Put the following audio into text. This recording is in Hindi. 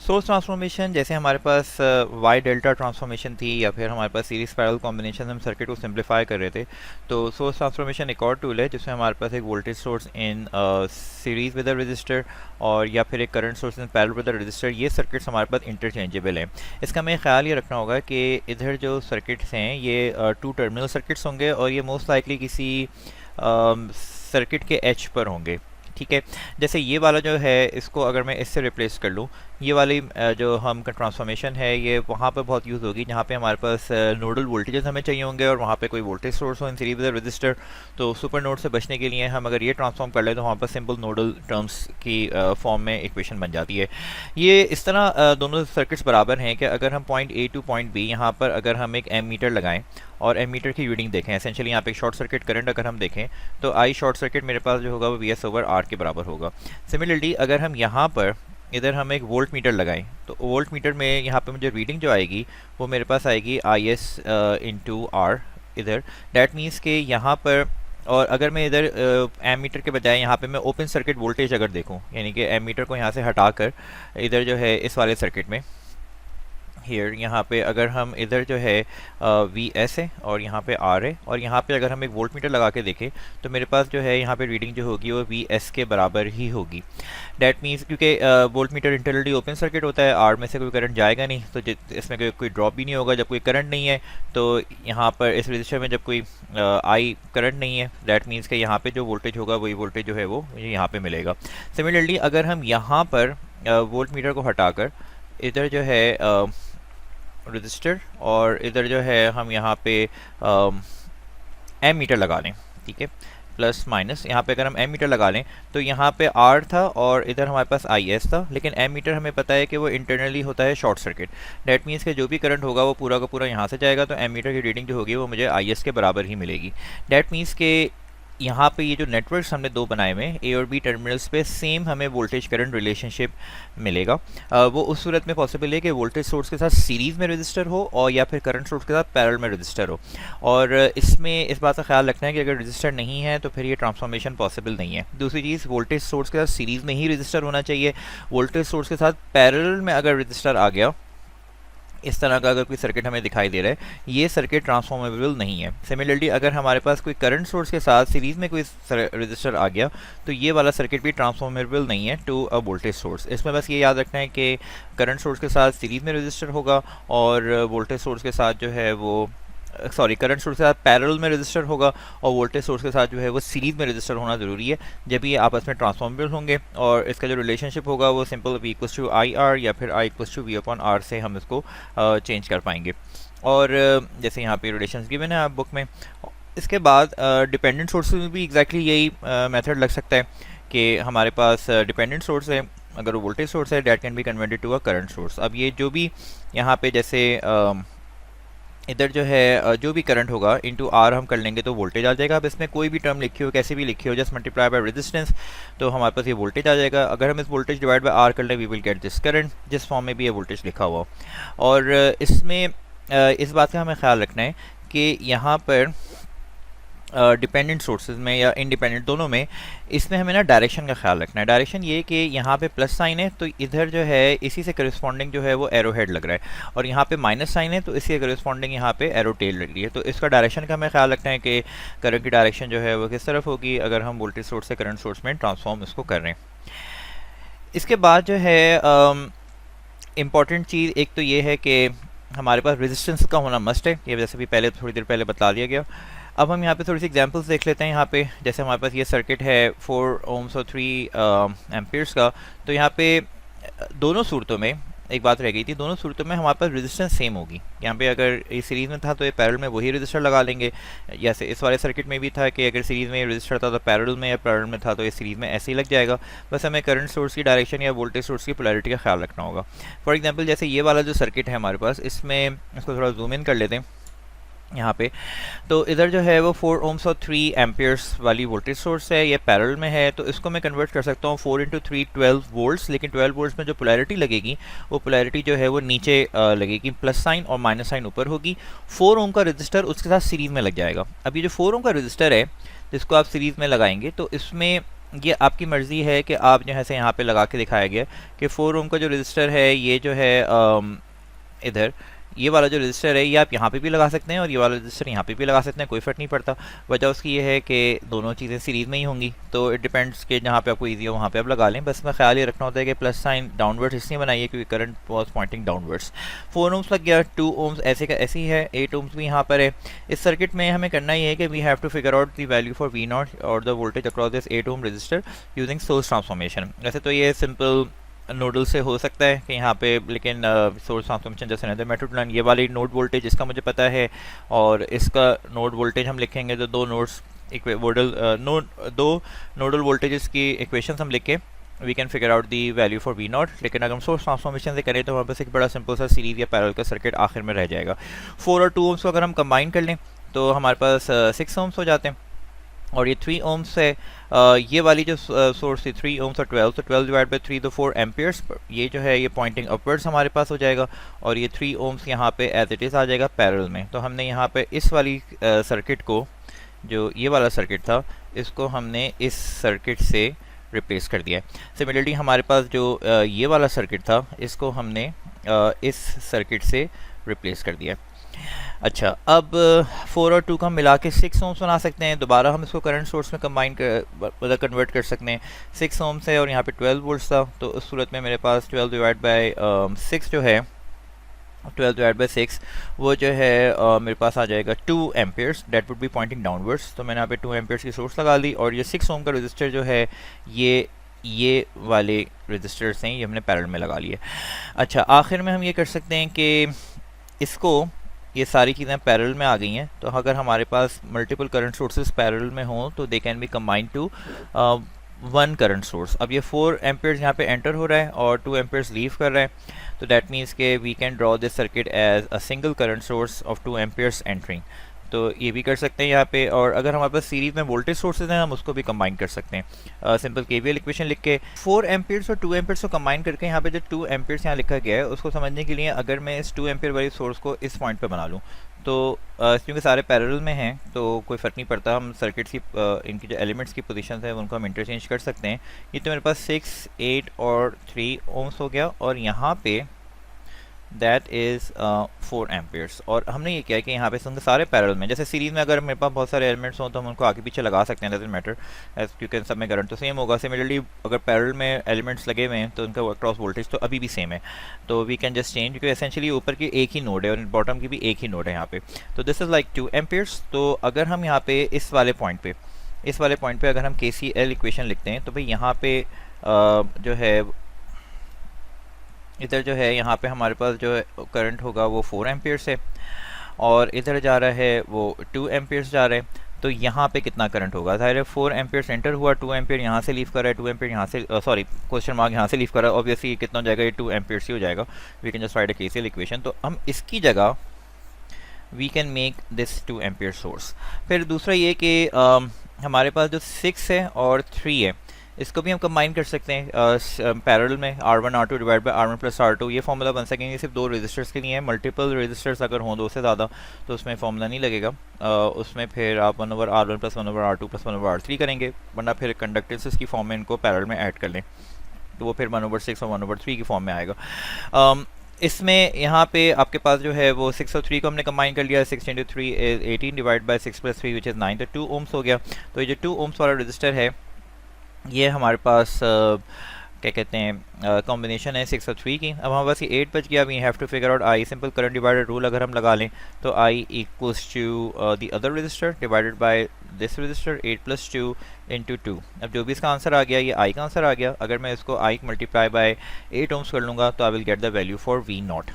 सोर्स ट्रांसफॉर्मेशन जैसे हमारे पास वाई डेल्टा ट्रांसफॉर्मेशन थी या फिर हमारे पास सीरीज पैरेलल कॉम्बिनेशन हम सर्किट को सिंप्लीफाई कर रहे थे। तो सोर्स ट्रांसफॉर्मेशन एक और टूल है जिसमें हमारे पास एक voltage source in series with a resistor और या फिर एक current source in parallel with a resistor, ये सर्किट्स हमारे पास इंटरचेंजेबल हैं। इसका हमें ख्याल ये रखना होगा कि इधर जो सर्किट्स हैं ये टू टर्मिनल सर्किट्स होंगे और ये मोस्ट लाइकली किसी सर्किट के एच पर होंगे। ठीक है, जैसे ये वाला जो है इसको अगर मैं इससे रिप्लेस कर लूँ, ये वाली जो हम ट्रांसफॉर्मेशन है ये वहाँ पे बहुत यूज़ होगी जहाँ पे हमारे पास नोडल वोल्टेजेस हमें चाहिए होंगे और वहाँ पे कोई वोल्टेज सोर्स हो इन सीरीज विद रजिस्टर। तो सुपर नोड से बचने के लिए हम अगर ये ट्रांसफॉर्म कर लें तो वहाँ पर सिंपल नोडल टर्म्स की फॉर्म में इक्वेशन बन जाती है। ये इस तरह दोनों सर्किट्स बराबर हैं कि अगर हम point A to point B यहाँ पर अगर हम एक एम मीटर लगाएं और एम मीटर की रीडिंग देखें, एसेंशियली यहाँ पे एक शॉर्ट सर्किट करंट अगर हम देखें तो आई शॉर्ट सर्किट मेरे पास जो होगा वो वी एस ओवर आर के बराबर होगा। सिमिलरली अगर हम यहाँ पर इधर हम एक वोल्ट मीटर लगाएं तो वोल्ट मीटर में यहाँ पे मुझे रीडिंग जो आएगी वो मेरे पास आएगी आई एस इंटू आर इधर। डैट मीन्स के यहाँ पर, और अगर मैं इधर एम मीटर के बजाय यहाँ पे मैं ओपन सर्किट वोल्टेज अगर देखूँ, यानी कि एम मीटर को यहाँ से हटाकर इधर जो है इस वाले सर्किट में हियर यहाँ पे अगर हम इधर जो है वी एस है और यहाँ पे आर है और यहाँ पे अगर हम एक वोल्ट मीटर लगा के देखें तो मेरे पास जो है यहाँ पे रीडिंग जो होगी वो वी एस के बराबर ही होगी। डैट मीन्स क्योंकि volt meter internally open circuit होता है, आर में से कोई करंट जाएगा नहीं तो इसमें कोई ड्रॉप भी नहीं होगा। जब कोई करंट नहीं है तो यहाँ पर इस रजिस्टर में जब कोई आई करंट नहीं है, दैट मीन्स कि यहाँ पे जो वोल्टेज होगा वही वोल्टेज जो है वो मुझे यहाँ पे मिलेगा। सिमिलरली अगर हम यहाँ पर वोल्ट मीटर को हटाकर इधर जो है रजिस्टर और इधर जो है हम यहाँ पे एम मीटर लगा लें, ठीक है, प्लस माइनस यहाँ पे अगर हम एम मीटर लगा लें तो यहाँ पे आर था और इधर हमारे पास आई एस था, लेकिन एम मीटर हमें पता है कि वो इंटरनली होता है शॉर्ट सर्किट। डैट मीन्स कि जो भी करंट होगा वो पूरा का पूरा यहाँ से जाएगा तो एम मीटर की रीडिंग जो होगी वो मुझे आई एस के बराबर ही मिलेगी। डैट मीन्स के यहाँ पे ये जो नेटवर्क्स हमने दो बनाए हुए हैं ए और बी टर्मिनल्स पे सेम हमें वोल्टेज करंट रिलेशनशिप मिलेगा। वो उस सूरत में पॉसिबल है कि वोल्टेज सोर्स के साथ सीरीज़ में रजिस्टर हो और या फिर करंट सोर्स के साथ पैरेलल में रजिस्टर हो। और इसमें इस बात का ख्याल रखना है कि अगर रजिस्टर नहीं है तो फिर ये ट्रांसफॉर्मेशन पॉसिबल नहीं है। दूसरी चीज़, वोल्टेज सोर्स के साथ सीरीज़ में ही रजिस्टर होना चाहिए। वोल्टेज सोर्स के साथ पैरेलल में अगर रजिस्टर आ गया, इस तरह का अगर कोई सर्किट हमें दिखाई दे रहा है, ये सर्किट ट्रांसफॉर्मेबल नहीं है। सिमिलरली अगर हमारे पास कोई करंट सोर्स के साथ सीरीज़ में कोई रजिस्टर आ गया तो ये वाला सर्किट भी ट्रांसफॉर्मेबल नहीं है टू अ वोल्टेज सोर्स। इसमें बस ये याद रखना है कि करंट सोर्स के साथ सीरीज़ में रजिस्टर होगा और वोल्टेज सोर्स के साथ जो है वो करंट सोर्स के साथ पैरेलल में रजिस्टर होगा और वोल्टेज सोर्स के साथ जो है वो सीरीज़ में रजिस्टर होना ज़रूरी है, जब ये आपस में ट्रांसफॉर्मेबल होंगे। और इसका जो रिलेशनशिप होगा वो simple V equals to I R या फिर I equals to V upon R से हम इसको चेंज कर पाएंगे। और जैसे यहाँ पे रिलेशंस गिवन है आप बुक में। इसके बाद डिपेंडेंट सोर्स में भी एग्जैक्टली यही मेथड लग सकता है कि हमारे पास डिपेंडेंट सोर्स है, अगर वो वोल्टेज सोर्स है that can be converted to a current source. अब ये जो भी यहाँ पे जैसे इधर जो है जो भी करंट होगा इनटू आर हम कर लेंगे तो वोल्टेज आ जाएगा। अब इसमें कोई भी टर्म लिखी हो, कैसे भी लिखी हो, जस्ट मल्टीप्लाई बाय रेजिस्टेंस, तो हमारे पास ये वोल्टेज आ जाएगा। अगर हम इस वोल्टेज डिवाइड बाय आर कर लें we will get this current, जिस फॉर्म में भी ये वोल्टेज लिखा हुआ। और इसमें इस बात का हमें ख्याल रखना है कि यहाँ पर डिपेंडेंट सोर्सेज में या इंडिपेंडेंट दोनों में, इसमें हमें ना डायरेक्शन का ख्याल रखना है। डायरेक्शन ये कि यहाँ पे प्लस साइन है तो इधर जो है इसी से करस्पॉन्डिंग जो है वो एरो हेड लग रहा है, और यहाँ पे माइनस साइन है तो इसके करस्पॉन्डिंग यहाँ पे एरो टेल लग रही है। तो इसका डायरेक्शन का हमें ख्याल रखना है कि करंट की डायरेक्शन जो है वो किस तरफ होगी अगर हम वोल्टेज सोर्स से करंट सोर्स में ट्रांसफॉर्म इसको कर रहे हैं। इसके बाद जो है इम्पॉर्टेंट चीज़ एक तो ये है कि हमारे पास रेजिस्टेंस का होना मस्ट है, ये जैसे भी पहले थोड़ी देर पहले बता दिया गया। अब हम यहाँ पे थोड़ी सी एग्जांपल्स देख लेते हैं। यहाँ पे जैसे हमारे पास ये सर्किट है 4 ओम्स और 3 एम्पियर्स का, तो यहाँ पे दोनों सूरतों में एक बात रह गई थी, दोनों सूरतों में हमारे पास रेजिस्टेंस सेम होगी। यहाँ पे अगर ये सीरीज़ में था तो ये पैरेलल में वही रजिस्टर लगा लेंगे, जैसे इस वाले सर्किट में भी था कि अगर सीरीज़ में रजिस्टर था तो पैरेलल में, या पैरेलल में था तो ये सीरीज़ में ऐसे ही लग जाएगा। बस हमें करंट सोर्स की डायरेक्शन या वोल्टेज सोर्स की पोलैरिटी का ख्याल रखना होगा। फॉर एग्जाम्पल जैसे ये वाला जो सर्किट है हमारे पास, इसमें इसको थोड़ा जूम इन कर लेते हैं यहाँ पे। तो इधर जो है वो 4 ओम्स और 3 एम्पियर्स वाली वोल्टेज सोर्स है, ये पैरेलल में है, तो इसको मैं कन्वर्ट कर सकता हूँ 4 इंटू 3 12 वोल्ट्स। लेकिन 12 वोल्ट्स में जो पोलैरिटी लगेगी वो पोलैरिटी जो है वो नीचे लगेगी, प्लस साइन और माइनस साइन ऊपर होगी। 4 ओम का रजिस्टर उसके साथ सीरीज़ में लग जाएगा। अब ये जो 4 ओम का रजिस्टर है जिसको आप सीरीज़ में लगाएंगे तो इसमें ये आपकी मर्ज़ी है कि आप जो है से यहाँ पे लगा के दिखाया गया कि 4 ओम का जो रजिस्टर है ये जो है इधर ये वाला जो रजिस्टर है ये आप यहाँ पे भी लगा सकते हैं और ये वाला रजिस्टर यहाँ पे भी लगा सकते हैं, कोई फ़र्क नहीं पड़ता। वजह उसकी ये है कि दोनों चीज़ें सीरीज़ में ही होंगी, तो इट डिपेंड्स कि जहाँ पे आपको ईजी हो वहाँ पे आप लगा लें। बस में ख्याल ये रखना होता है कि प्लस साइन डाउनवर्ड्स इसलिए बनाइए क्योंकि current was pointing downwards. 4 ohms लग गया, 2 ओम्स ऐसे का ऐसी है, 8 ओम्स भी यहाँ पर है। इस सर्किट में हमें करना ये है कि we have to figure out the value for V naught और the voltage across this 8 ohm resistor using source transformation. वैसे तो ये सिंपल नोडल से हो सकता है कि यहाँ पे, लेकिन सोर्स ट्रांसफॉर्मेशन जैसे नहीं मेथड प्लान ये वाली नोड वोल्टेज इसका मुझे पता है और इसका नोड वोल्टेज हम लिखेंगे तो दो नोड्स दो नोडल वोल्टेजेस की इक्वेशंस हम लिख के we can figure out the value for V naught. लेकिन अगर हम सोर्स ट्रांसफॉर्मेशन से करें तो हमारे पास एक बड़ा सिंपल सा सीरीज या पैरेलल का सर्किट आखिर में रह जाएगा। 4 और 2 ओम्स को अगर हम कंबाइन कर लें तो हमारे पास 6 ओम्स हो जाते हैं और ये 3 ओम्स है। ये वाली जो सोर्स थी 3 ओम्स और 12, तो 12 डिवाइड बाई 3 तो 4 एम्पियर्स, ये जो है ये पॉइंटिंग अपवर्ड्स हमारे पास हो जाएगा और ये 3 ओम्स यहाँ पे एज इट इज़ आ जाएगा पैरेलल में। तो हमने यहाँ पे इस वाली सर्किट को, जो ये वाला सर्किट था, इसको हमने इस सर्किट से रिप्लेस कर दिया है। सिमिलरली हमारे पास जो ये वाला सर्किट था इसको हमने इस सर्किट से रिप्लेस कर दिया है। अच्छा, अब 4 और 2 का मिला के 6 ओम्स बना सकते हैं। दोबारा हम इसको करंट सोर्स में कंबाइन मतलब कन्वर्ट कर सकते हैं। 6 ओम्स है और यहाँ पे 12 वोल्ट्स था, तो उस सूरत में मेरे पास 12 डिवाइड बाई 6 जो है 12 डिवाइड बाई 6 वो जो है मेरे पास आ जाएगा 2 amperes, that would be pointing downwards. तो मैंने यहाँ पे 2 एम्पियर्स की सोर्स लगा ली और ये 6 ओम का रजिस्टर जो है ये वाले रजिस्टर्स हैं, ये हमने पैरेलल में लगा लिए। अच्छा, आखिर में हम ये कर सकते हैं कि इसको, ये सारी चीज़ें पैरेलल में आ गई हैं, तो अगर हमारे पास मल्टीपल करंट सोर्सेज पैरेलल में हों तो they can be combined to one current source. अब ये 4 एम्पियर्स यहाँ पे एंटर हो रहा है और 2 एम्पियर्स लीव कर रहा है, तो दैट मीन्स के we can draw this circuit as a single current source of 2 amperes entering. तो ये भी कर सकते हैं यहाँ पे। और अगर हमारे पास सीरीज में वोल्टेज सोर्सेज हैं हम उसको भी कंबाइन कर सकते हैं सिंपल केवीएल इक्वेशन लिख के। 4 एम्पियर्स और 2 एम्पियर्स को कंबाइन करके यहाँ पे जो 2 एम्पियर्स यहाँ लिखा गया है उसको समझने के लिए अगर मैं इस 2 एम्पियर वाली सोर्स को इस पॉइंट पे बना लूँ तो क्योंकि सारे पैरेलल में हैं तो कोई फ़र्क नहीं पड़ता, हम सर्किट्स की इनकी जो एलिमेंट्स की पोजीशन है उनको हम इंटरचेंज कर सकते हैं। ये तो मेरे पास 6, 8 और 3 ओम्स हो गया और यहाँ पे दैट इज़ 4 एम्पियर्स। और हमने ये किया कि यहाँ पे सारे पैरेलल में, जैसे सीरीज़ में अगर मेरे पास बहुत सारे एलिमेंट्स हों तो हम उनको आगे पीछे लगा सकते हैं, डजंट मैटर, क्योंकि सब में करंट तो सेम होगा। सिमिलरली अगर पैरेलल में एलिमेंट्स लगे हुए हैं तो उनका क्रॉस वोल्टेज तो अभी भी सेम है, तो वी कैन जस्ट चेंज, क्योंकि एसेंशियली ऊपर की एक ही नोड है और बॉटम की भी एक ही नोड है यहाँ पे। तो दिस इज़ लाइक 2 एम्पियर्स। तो अगर हम यहाँ पे इस वाले पॉइंट पे अगर हम KCL इक्वेशन लिखते हैं तो भाई यहाँ पे जो है इधर जो है यहाँ पे हमारे पास जो करंट होगा वो 4 एम्पियर्स है और इधर जा रहा है वो 2 एम्पियर्स जा रहा है। तो यहाँ पे कितना करंट होगा, ज़ाहिर है 4 एम्पियर्स एंटर हुआ, 2 एम्पियर यहाँ से लीव कर रहा है, 2 एम्पियर यहाँ से सॉरी क्वेश्चन मार्क यहाँ से लीव कर रहा है, ऑब्वियसली कितना हो जाएगा, ये 2 एम्पियर्स ही हो जाएगा। We can just write a KCL equation. तो हम इसकी जगह we can make this 2 ampere source. फिर दूसरा ये कि हमारे पास जो 6 है और 3 है इसको भी हम कंबाइन कर सकते हैं पैरेलल में, R1 R2 divide by R1 plus R2। ये फॉर्मूला बन सकेंगे सिर्फ 2 रजिस्टर्स के लिए है। मल्टीपल रजिस्टर्स अगर हों 2 से ज़्यादा तो उसमें फॉर्मूला नहीं लगेगा, उसमें फिर आप 1/R1 plus 1/R2 plus 1/R3 करेंगे, वरना फिर कंडक्टेंसेस की फॉर्म में इनको पैरेलल में ऐड कर लें तो वो फिर 1/6 और 1/3 की फॉर्म में आएगा। इसमें यहाँ पे आपके पास जो है वो 6 और 3 को हमने कंबाइन कर लिया, 6 × 3 is 18 divide by 6 plus 3 which is 9, तो 2 ओम्स हो गया। तो ये जो 2 ओम्स वाला रजिस्टर है ये हमारे पास क्या कहते हैं कॉम्बिनेशन है 6 और 3 की। अब हमारे पास ये 8 बच गया। We have to figure out I, simple current divider rule अगर हम लगा लें तो I equals to the other resistor divided by this resistor 8 + 2 × 2। अब जो भी इसका आंसर आ गया ये आई का आंसर आ गया। अगर मैं इसको आई मल्टीप्लाई बाय 8 ओम्स कर लूँगा तो I will get the value for V not.